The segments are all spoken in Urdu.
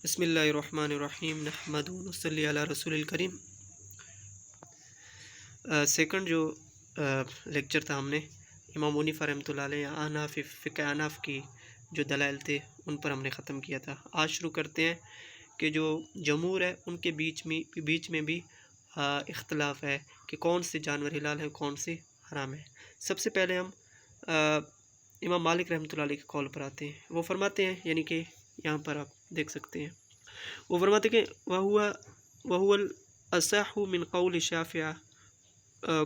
بسم اللہ الرحمن الرحیم نحمد ونصلی علی رسول الکریم۔ سیکنڈ جو لیکچر تھا ہم نے امام حنیفہ رحمۃ اللہ علیہ احناف فقہ احناف کی جو دلائل تھے ان پر ہم نے ختم کیا تھا۔ آج شروع کرتے ہیں کہ جو جمہور ہے ان کے بیچ میں بھی اختلاف ہے کہ کون سے جانور حلال ہیں کون سے حرام ہیں۔ سب سے پہلے ہم امام مالک رحمۃ اللہ علیہ کے قول پر آتے ہیں۔ وہ فرماتے ہیں، یعنی کہ یہاں پر آپ دیکھ سکتے ہیں، وہ فرماتے ہیں کہ وَهُوَ الْأَصَحُّ مِنْ قَوْلِ الشَّافِعِيَّةِ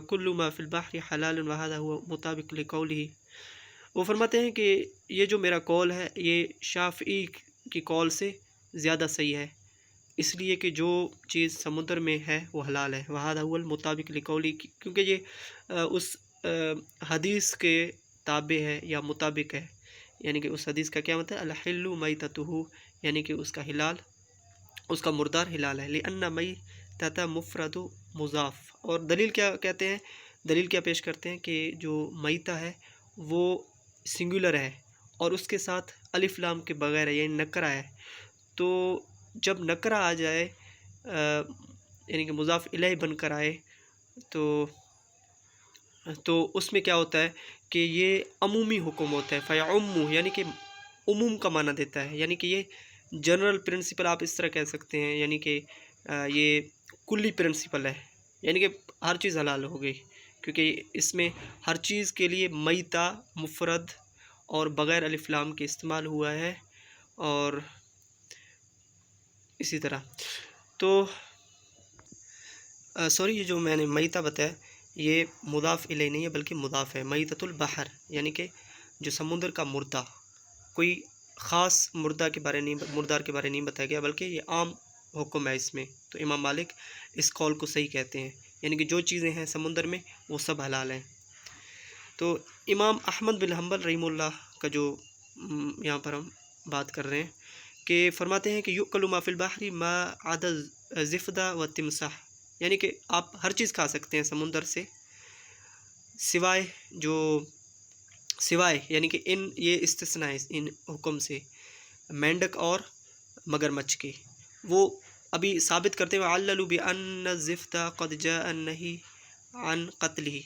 كُلُّ مَا فِي الْبَحْرِ حَلَالٌ وَهَذَا هُوَ مُطَابِقٌ لِقَوْلِهِ۔ وہ فرماتے ہیں کہ یہ جو میرا قول ہے یہ شافعی کی قول سے زیادہ صحیح ہے، اس لیے کہ جو چیز سمندر میں ہے وہ حلال ہے۔ وَهَذَا هُوَ الْمُطَابِقُ لِقَوْلِهِ، کیونکہ یہ اس حدیث کے تابع ہے یا مطابق ہے، یعنی کہ اس حدیث کا کیا مطلب ہے، الحل میتتہ، یعنی کہ اس کا حلال، اس کا مردار حلال ہے۔ لأن میتۃ مفرد مضاف، اور دلیل کیا کہتے ہیں، دلیل کیا پیش کرتے ہیں کہ جو میتہ ہے وہ سنگولر ہے اور اس کے ساتھ الف لام کے بغیر ہے، یعنی نکرہ ہے۔ تو جب نکرہ آ جائے یعنی کہ مضاف الیہ بن کر آئے تو اس میں کیا ہوتا ہے کہ یہ عمومی حکم ہوتا ہے، فیعم، یعنی کہ عموم کا معنی دیتا ہے، یعنی کہ یہ جنرل پرنسپل آپ اس طرح کہہ سکتے ہیں، یعنی کہ یہ کلی پرنسپل ہے، یعنی کہ ہر چیز حلال ہو گئی، کیونکہ اس میں ہر چیز کے لیے میتہ مفرد اور بغیر الف لام کے استعمال ہوا ہے۔ اور اسی طرح تو سوری، یہ جو میں نے میتہ بتایا یہ مضاف الیہ نہیں ہے بلکہ مضاف ہے، میتۃ البحر، یعنی کہ جو سمندر کا مردہ، کوئی خاص مردار کے بارے نہیں بتایا گیا بلکہ یہ عام حکم ہے اس میں۔ تو امام مالک اس قول کو صحیح کہتے ہیں، یعنی کہ جو چیزیں ہیں سمندر میں وہ سب حلال ہیں۔ تو امام احمد بن حنبل رحمہ اللہ کا جو یہاں پر ہم بات کر رہے ہیں کہ فرماتے ہیں کہ یؤکل ما فی البحر ما عدا الزفدہ والتمساح، یعنی کہ آپ ہر چیز کھا سکتے ہیں سمندر سے سوائے یعنی کہ یہ استثناء ہے ان حکم سے، مینڈک اور مگرمچھ کے۔ وہ ابھی ثابت کرتے ہوئے علّلوا بأن الزفت قد جاء النہی عن قتلہ،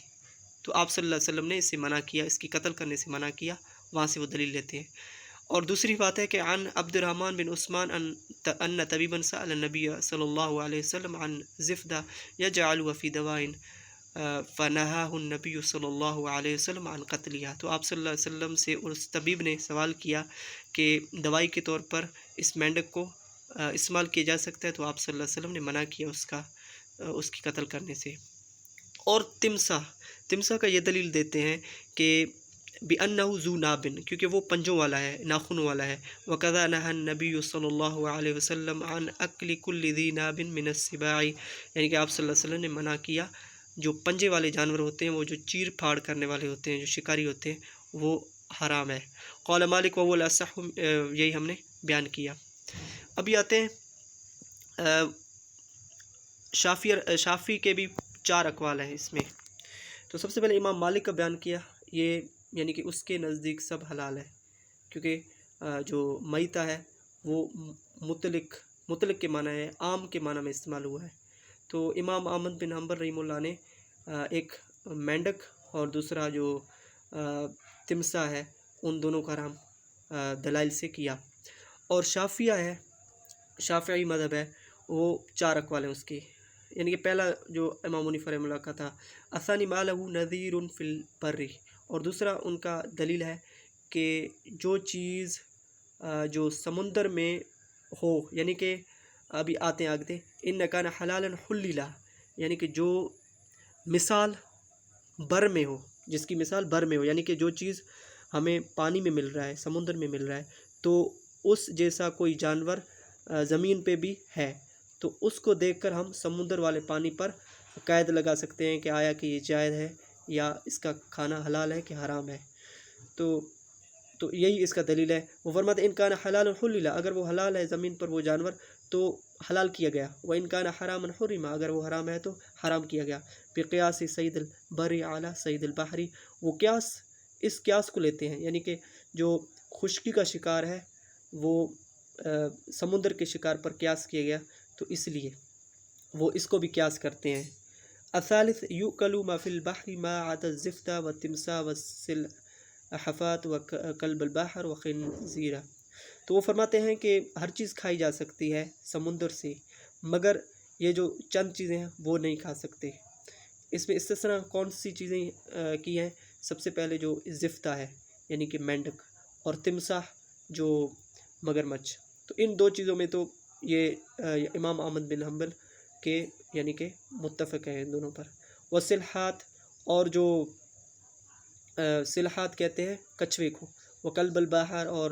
تو آپ صلی اللہ علیہ وسلم نے اس سے منع کیا، اس کی قتل کرنے سے منع کیا، وہاں سے وہ دلیل لیتے ہیں۔ اور دوسری بات ہے کہ عن عبد الرحمن بن عثمان ان طبیبا سأل النبی صلی اللہ علیہ وسلم عن زفدہ یجعلہ فی دواء فنہاہ النبی صلی اللہ علیہ وسلم عن قتلہ، تو آپ صلی اللہ علیہ وسلم سے اس طبیب نے سوال کیا کہ دوائی کے طور پر اس مینڈک کو استعمال کیا جا سکتا ہے، تو آپ صلی اللہ علیہ وسلم نے منع کیا اس کی قتل کرنے سے۔ اور تمساح کا یہ دلیل دیتے ہیں کہ بِأَنَّهُ ذُو نَابٍ، کیونکہ وہ پنجوں والا ہے، ناخن والا ہے۔ وَكَذَا نَهَى النَّبِيُّ صلی اللہ علیہ وسلم عن أَكْلِ كُلِّ ذِي نَابٍ مِنَ السِّبَاعِ، یعنی کہ آپ صلی اللہ علیہ وسلم نے منع کیا جو پنجے والے جانور ہوتے ہیں، وہ جو چیر پھاڑ کرنے والے ہوتے ہیں، جو شکاری ہوتے ہیں، وہ حرام ہے۔ قول مالک وهو الأصح، یہی ہم نے بیان کیا۔ ابھی آتے ہیں شافی کے بھی 4 اقوال ہیں اس میں۔ تو سب سے پہلے امام مالک کا بیان کیا، یہ یعنی کہ اس کے نزدیک سب حلال ہے، کیونکہ جو میتہ ہے وہ مطلق کے معنی ہے، عام کے معنی میں استعمال ہوا ہے۔ تو امام احمد بن حنبل رحمہ اللہ نے ایک مینڈک اور دوسرا جو تمساح ہے ان دونوں کا حرام دلائل سے کیا۔ اور شافعی مذہب ہے، وہ 4 اقوال ہیں اس کے، یعنی کہ پہلا جو امام حنیفہ رحمہ اللہ کا تھا الثانی ما له نظیر فی البر، اور دوسرا ان کا دلیل ہے کہ جو چیز جو سمندر میں ہو، یعنی کہ ابھی آتے ہیں آگے، ان کان حلالا حللا، یعنی کہ جو مثال بر میں ہو، جس کی مثال بر میں ہو، یعنی کہ جو چیز ہمیں پانی میں مل رہا ہے، سمندر میں مل رہا ہے، تو اس جیسا کوئی جانور زمین پہ بھی ہے، تو اس کو دیکھ کر ہم سمندر والے پانی پر قید لگا سکتے ہیں کہ آیا کہ یہ جائز ہے یا اس کا کھانا حلال ہے کہ حرام ہے۔ تو یہی اس کا دلیل ہے۔ وہ فرماتے ہیں ان کان حلال حلل، اگر وہ حلال ہے زمین پر وہ جانور تو حلال کیا گیا، وان کان حراما حرم، اگر وہ حرام ہے تو حرام کیا گیا۔ بقیاس صید البر علی صید البحر، وہ اس قیاس کو لیتے ہیں، یعنی کہ جو خشکی کا شکار ہے وہ سمندر کے شکار پر قیاس کیا گیا تو اس لیے وہ اس کو بھی قیاس کرتے ہیں۔ الثالث یؤکل ما فی البحر ما عدا الزفت والتمساح والسلحفاة وکلب البحر وخنزیرہ۔ تو وہ فرماتے ہیں کہ ہر چیز کھائی جا سکتی ہے سمندر سے، مگر یہ جو چند چیزیں ہیں وہ نہیں کھا سکتے۔ اس میں استثناء کون سی چیزیں کی ہیں؟ سب سے پہلے جو زفتہ ہے یعنی کہ مینڈک، اور تمساح جو مگرمچھ۔ تو ان دو چیزوں میں تو یہ امام احمد بن حنبل کے یعنی کہ متفق ہیں ان دونوں پر۔ وہ سلحات، اور جو سلحات کہتے ہیں کچھوے کو، وہ کلب البحر اور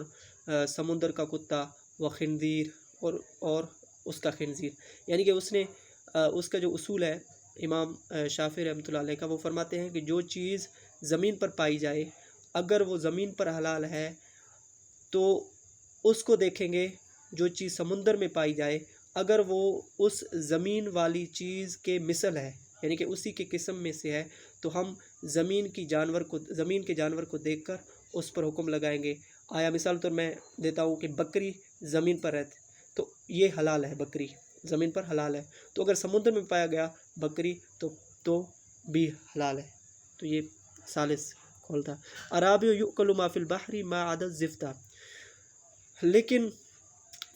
سمندر کا کتا، وہ خنزیر اور اس کا خنزیر، یعنی کہ اس کا جو اصول ہے امام شافعی رحمۃ اللہ علیہ کا، وہ فرماتے ہیں کہ جو چیز زمین پر پائی جائے اگر وہ زمین پر حلال ہے تو اس کو دیکھیں گے، جو چیز سمندر میں پائی جائے اگر وہ اس زمین والی چیز کے مثل ہے یعنی کہ اسی کے قسم میں سے ہے تو ہم زمین کے جانور کو دیکھ کر اس پر حکم لگائیں گے۔ آیا مثال طور میں دیتا ہوں کہ بکری زمین پر رہتی تو یہ حلال ہے، بکری زمین پر حلال ہے، تو اگر سمندر میں پایا گیا بکری تو بھی حلال ہے۔ تو یہ ثالث قول تھا۔ الرابع یؤکل ما فی البحر ما عدا الزفتہ، لیکن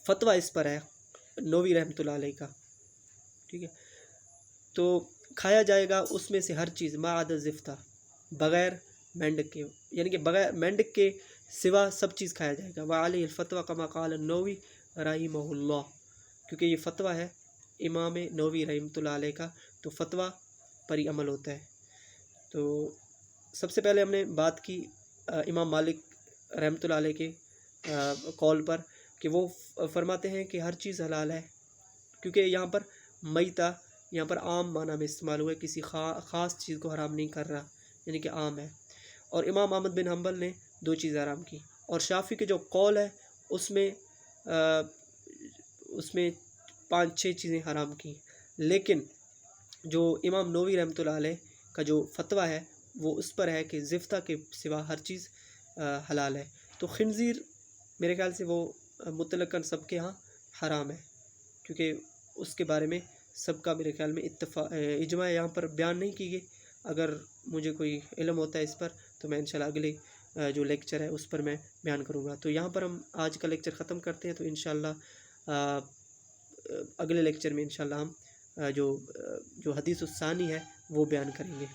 فتویٰ اس پر ہے نووی رحمۃ اللہ علیہ کا، ٹھیک ہے، تو کھایا جائے گا اس میں سے ہر چیز ما عدا الزفتہ، بغیر مینڈک کے، یعنی کہ بغیر مینڈک کے سوا سب چیز کھایا جائے گا۔ وعلیہ الفتویٰ کما قال النووی رحمہ اللہ، کیونکہ یہ فتویٰ ہے امام نووی رحمۃ اللہ علیہ کا، تو فتویٰ پر ہی عمل ہوتا ہے۔ تو سب سے پہلے ہم نے بات کی امام مالک رحمۃ اللہ علیہ کے قول پر کہ وہ فرماتے ہیں کہ ہر چیز حلال ہے، کیونکہ یہاں پر میتہ یہاں پر عام معنی میں استعمال ہوا ہے، کسی خاص چیز کو حرام نہیں کر رہا، یعنی کہ عام ہے۔ اور امام احمد بن حنبل نے دو چیزیں حرام کی، اور شافعی کے جو قول ہے اس میں 5-6 چیزیں حرام کی، لیکن جو امام نووی رحمۃ اللہ علیہ کا جو فتویٰ ہے وہ اس پر ہے کہ زفتہ کے سوا ہر چیز حلال ہے۔ تو خنزیر میرے خیال سے وہ مطلقاً سب کے ہاں حرام ہے، کیونکہ اس کے بارے میں سب کا میرے خیال میں اجماع یہاں پر بیان نہیں کی گئی۔ اگر مجھے کوئی علم ہوتا ہے اس پر تو میں انشاءاللہ اگلے جو لیکچر ہے اس پر میں بیان کروں گا۔ تو یہاں پر ہم آج کا لیکچر ختم کرتے ہیں، تو انشاءاللہ اگلے لیکچر میں انشاءاللہ ہم جو حدیث الثانی ہے وہ بیان کریں گے۔